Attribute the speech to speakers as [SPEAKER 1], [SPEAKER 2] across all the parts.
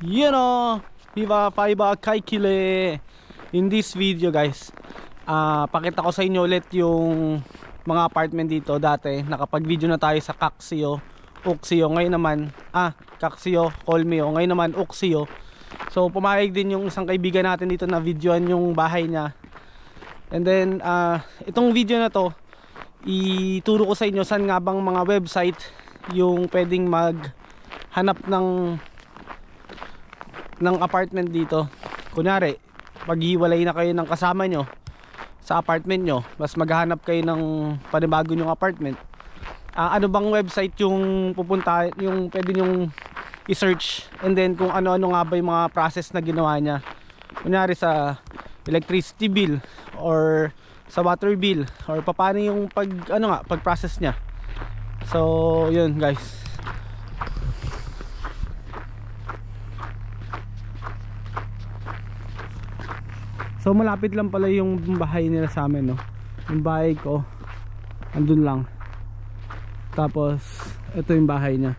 [SPEAKER 1] You know, Viva Paiba Kaikile. In this video guys, pakita ko sa inyo ulit yung mga apartment dito. Dati nakapag-video na tayo sa Kaksio, Uksio. Ngayon naman, Kaksio, Kolmeo. Ngayon naman Uksio. So pumayag din yung isang kaibigan natin dito na videoan yung bahay niya. And then itong video na to, ituro ko sa inyo saan nga bang mga website yung pwedeng maghanap ng apartment dito. Kunyari, maghiwalay na kayo ng kasama nyo sa apartment nyo, mas maghahanap kayo ng panibago nyong apartment. Ano bang website yung pupunta, yung pwede nyong i-search, and then kung ano-ano nga ba yung mga process na ginawa niya. Kunyari sa electricity bill or sa water bill, or paano yung pag-process niya. So yun guys. So malapit lang pala yung bahay nila sa amin, no? Yung bahay ko andun lang. Tapos ito yung bahay niya.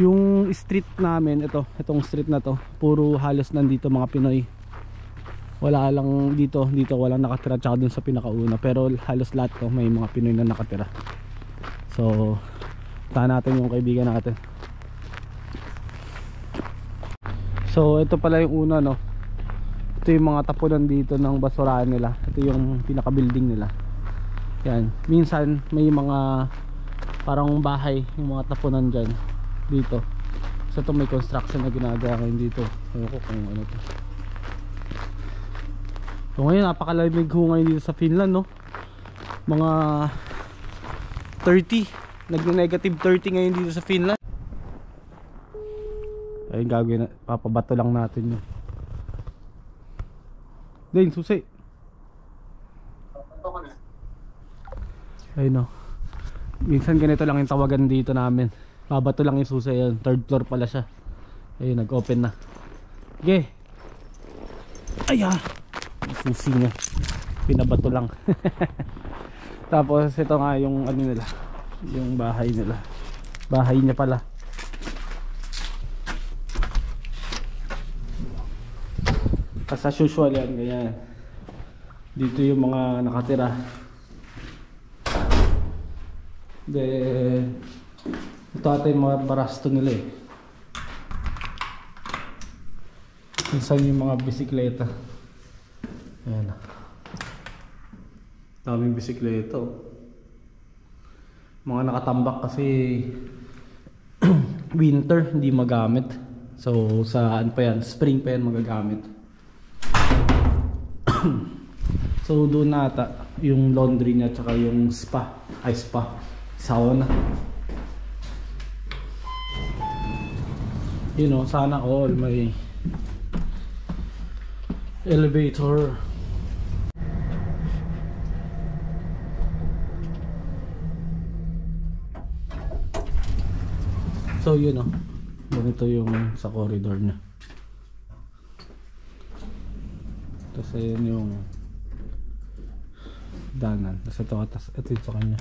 [SPEAKER 1] Yung street namin, itong street na to, puro halos nandito mga Pinoy. Wala lang dito walang nakatira, tsaka dun sa pinakauna, pero halos lahat to may mga Pinoy na nakatira. So tahan natin yung kaibigan natin. So ito pala yung una, no? Ito yung mga tapunan dito ng basurahan nila. Ito yung pinaka building nila. Yan, minsan may mga parang bahay, yung mga tapunan dyan dito. So ito may construction na ginagawa ngayon dito. Ewan ko kung ano to. So ngayon napakalamig ho ngayon dito sa Finland, no? Mga 30, nag-negative 30 ngayon dito sa Finland. Ayun, gagawin na, papabato lang natin yun. Dane, susi. Ayun, no. Minsan ganito lang yung tawagan dito namin. Babato lang yung susi yun. Third floor pala siya. Ayun, nag-open na. Okay. Ay, susi niya. Pinabato lang. Tapos ito nga yung ano nila, yung bahay nila. Bahay niya pala. As usual yan, ganyan. Dito yung mga nakatira. Then ito ata yung mga barasto nila eh. Minsan yung mga bisikleta. Ayan. Daming bisikleta. Mga nakatambak kasi winter hindi magamit. So saan pa yan? Spring pa yan magagamit. So doon na ata yung laundry niya, tsaka yung spa, sauna. You know, sana all may elevator. So yun, ganito yung sa corridor niya. Tapos ayun yung danan. Tapos ito yung sa kanya.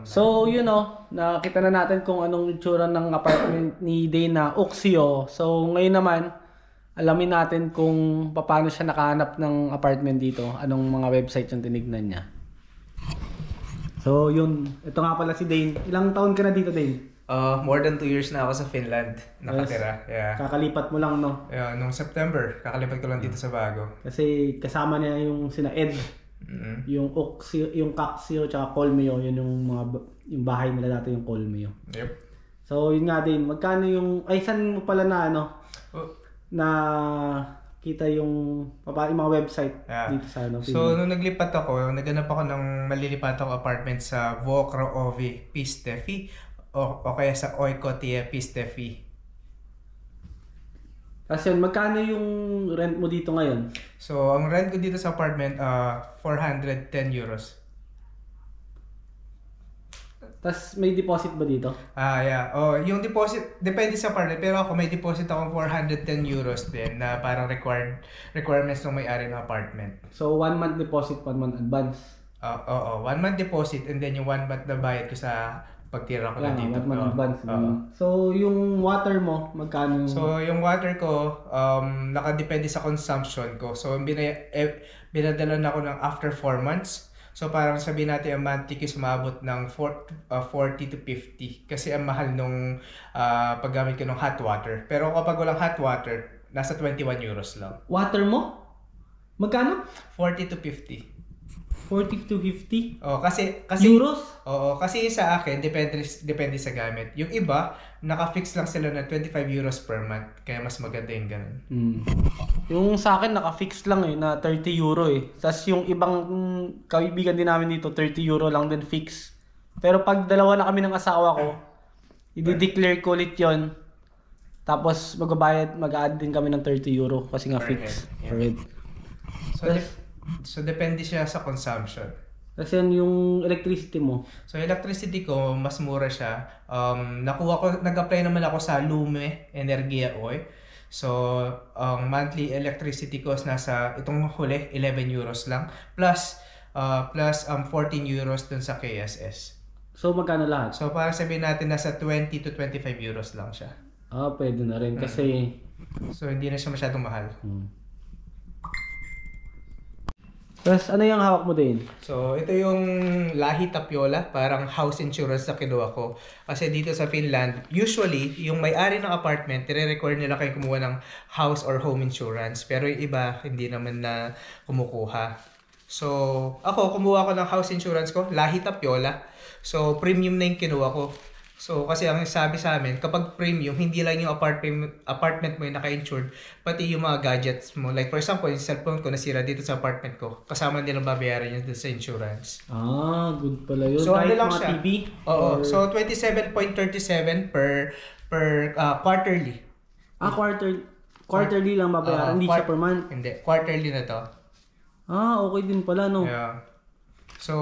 [SPEAKER 1] So, yun nakita na natin kung anong itsura ng apartment ni Dana Oxio. So, ngayon naman, alamin natin kung paano siya nakahanap ng apartment dito. Anong mga website yung tinignan niya. So, yun. Ito nga pala si Dane. Ilang taon ka na dito, Dane?
[SPEAKER 2] More than 2 years na ako sa Finland nakatira. Yeah.
[SPEAKER 1] Kakalipat mo lang, no?
[SPEAKER 2] Yeah, nung September, kakalipat ko lang dito sa Bago.
[SPEAKER 1] Kasi kasama niya yung sina Ed. Yung Oxio, yung Kaksio, tsaka Kolmeo. Yun yung bahay nila dati, yung Kolmeo.
[SPEAKER 2] Yep.
[SPEAKER 1] So, yun nga din. Magkano yung... Ay, saan mo pala na, na kita yung mga website dito sa
[SPEAKER 2] So, nung naglipat ako, naganap ako ng malilipatang apartment sa Vuokraovi, Pistefi. O kaya sa Oikotie, Pistefi.
[SPEAKER 1] Kasi magkano yung rent mo dito ngayon?
[SPEAKER 2] So, ang rent ko dito sa apartment, 410 euros.
[SPEAKER 1] Tapos may deposit ba dito?
[SPEAKER 2] Yeah. Yung deposit, depende sa apartment. Pero ako may deposit akong 410 euros din na parang requirements ng may-ari ng apartment.
[SPEAKER 1] So, 1 month deposit, 1 month advance?
[SPEAKER 2] 1 month deposit and then yung 1 month na bayad ko sa pagtira ko na dito.
[SPEAKER 1] 1 month advance. So, yung water mo, magkano?
[SPEAKER 2] So, yung water ko, nakadepende sa consumption ko. So, binadala na ako ng after 4 months. So, parang sabihin natin ang monthly is umabot ng 40 to 50. Kasi ang mahal nung paggamit ko ng hot water. Pero kapag walang hot water, nasa 21 euros lang.
[SPEAKER 1] Water mo? Magkano?
[SPEAKER 2] 40 to 50.
[SPEAKER 1] 40 to 50?
[SPEAKER 2] Kasi
[SPEAKER 1] euros?
[SPEAKER 2] Oo, kasi sa akin depende sa gamit. Yung iba, naka-fix lang sila ng 25 euros per month. Kaya mas maganda yung ganun.
[SPEAKER 1] Yung sa akin naka-fix lang na 30 euro Tapos yung ibang kaibigan din namin dito, 30 euro lang din fix. Pero pag dalawa na kami ng asawa ko, i-declare ko ulit yun. Tapos mag-add din kami ng 30 euro kasi nga fix.
[SPEAKER 2] Yeah. So, depende siya sa consumption.
[SPEAKER 1] Kasi yung electricity mo?
[SPEAKER 2] So, electricity ko, mas mura siya. Nag-apply naman ako sa Lume Energia Oy. So, monthly electricity cost nasa, itong huli, 11 euros lang. Plus 14 euros dun sa KSS.
[SPEAKER 1] So, magkano lahat?
[SPEAKER 2] So, para sabihin natin, nasa 20 to 25 euros lang siya.
[SPEAKER 1] Pwede na rin kasi...
[SPEAKER 2] So, hindi na siya masyadong mahal.
[SPEAKER 1] Tapos, ano yung hawak mo din?
[SPEAKER 2] So, ito yung Lahi Tapiola, parang house insurance na kinuha ko. Kasi dito sa Finland, usually, yung may-ari ng apartment, tire-require nila kayo kumuha ng house or home insurance. Pero yung iba, hindi naman na kumukuha. So, ako, kumuha ko ng house insurance ko, Lahi Tapiola. So, premium na yung kinuha ko. So, kasi ang sabi sa amin, kapag premium, hindi lang yung apartment mo yung naka-insured, pati yung mga gadgets mo. Like for example, yung cellphone ko nasira dito sa apartment ko, kasama nilang babayaran yun sa insurance.
[SPEAKER 1] Good pala yun.
[SPEAKER 2] So,
[SPEAKER 1] kahit
[SPEAKER 2] ano lang
[SPEAKER 1] mga
[SPEAKER 2] siya?
[SPEAKER 1] TV?
[SPEAKER 2] Oo. So, 27.37 per quarterly.
[SPEAKER 1] Quarterly lang babayaran, hindi siya per month?
[SPEAKER 2] Hindi, quarterly na to.
[SPEAKER 1] Okay din pala, no?
[SPEAKER 2] Yeah. So,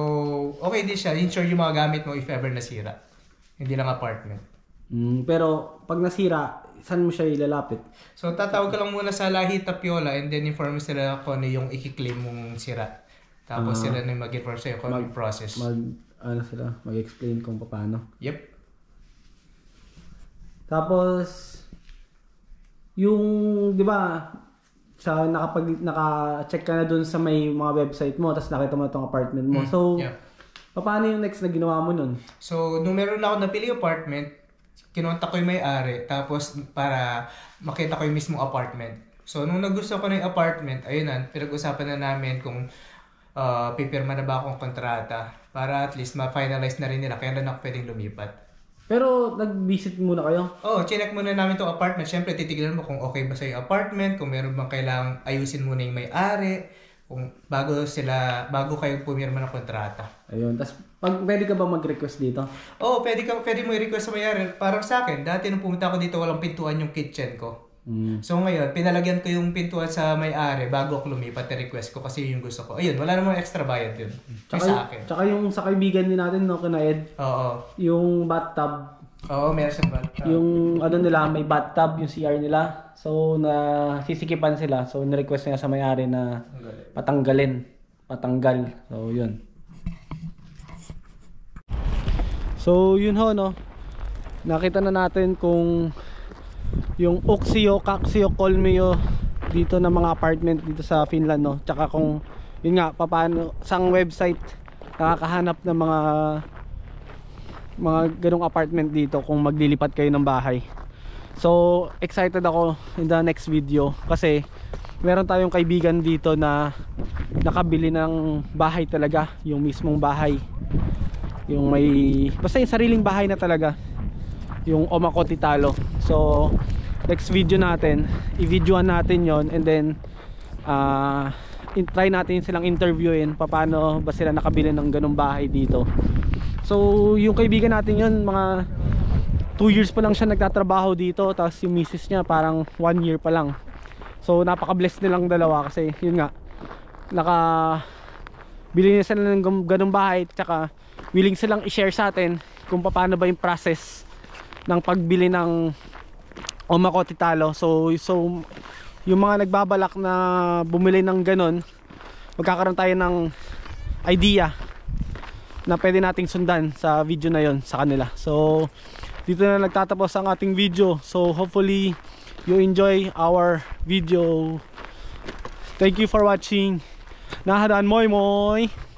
[SPEAKER 2] okay din siya. Insure yung mga gamit mo if ever nasira. Hindi lang apartment.
[SPEAKER 1] Pero pag nasira, saan mo siya ilalapit?
[SPEAKER 2] So, tatawag ka lang muna sa Lahi Tapiola and then inform sila kung ano yung i-claim mong sira. Tapos sila na mag-inform sa'yo kung ano yung process.
[SPEAKER 1] Mag-explain kung paano.
[SPEAKER 2] Yep.
[SPEAKER 1] Tapos, yung, di ba, naka-check ka na dun sa may mga website mo, tapos nakita mo itong apartment mo. So, paano yung next na ginawa mo nun?
[SPEAKER 2] So, nung meron na ako napili apartment, kinontak ko yung may-ari, tapos para makita ko yung mismong apartment. So, nung nagustuhan ko na yung apartment, ayun na, pinag-usapan na namin kung pipirma na ba akong kontrata para at least ma-finalize na rin nila kailan ako pwedeng lumipat.
[SPEAKER 1] Pero, nag-visit muna kayo?
[SPEAKER 2] Chinek muna namin itong apartment. Siyempre, titignan mo kung okay ba sa yung apartment, kung meron bang kailangang ayusin muna yung may-ari, kung bago kayo pumirma ng kontrata.
[SPEAKER 1] Ayun, tapos pwede ka ba mag-request dito?
[SPEAKER 2] Pwede mo i-request sa may-ari. Parang sa akin, dati nung pumunta ako dito, walang pintuan yung kitchen ko. So ngayon, pinalagyan ko yung pintuan sa may-ari bago ako lumipat, i-request ko kasi yung gusto ko. Ayun, wala namang extra bayad yun. Sa akin.
[SPEAKER 1] Tsaka yung sa kaibigan din natin, no, kina Ed. Yung bathtub.
[SPEAKER 2] Meron siyang bathtub.
[SPEAKER 1] Yung nila, may bathtub, yung CR nila. So, sisikipan sila. So, nirequest nila sa may-ari na patanggal. So, yun. So yun ho, no, nakita na natin kung yung Uksio, Kaksio, Kolmio dito na mga apartment dito sa Finland, no. Tsaka kung yun nga, paano sang website nakakahanap ng mga ganong apartment dito kung maglilipat kayo ng bahay. So excited ako in the next video kasi meron tayong kaibigan dito na nakabili ng bahay talaga, yung mismong bahay, yung may basta yung sariling bahay na talaga, yung Omakoti Talo. So next video natin, i-videoan natin yon, and then try natin silang interviewin paano ba sila nakabili ng ganung bahay dito. So yung kaibigan natin yon, mga 2 years pa lang siya nagtatrabaho dito, tapos yung misis niya parang 1 year pa lang. So napaka-blessed nilang dalawa kasi yun nga, bili nila sila ng ganung bahay, tsaka willing silang i-share sa atin kung paano ba yung process ng pagbili ng Omakoti Talo. So yung mga nagbabalak na bumili ng ganon, magkakaroon tayo ng idea na pwede nating sundan sa video na yon sa kanila. So dito na nagtatapos ang ating video. So hopefully you enjoy our video. Thank you for watching. Nahadaan moy moy.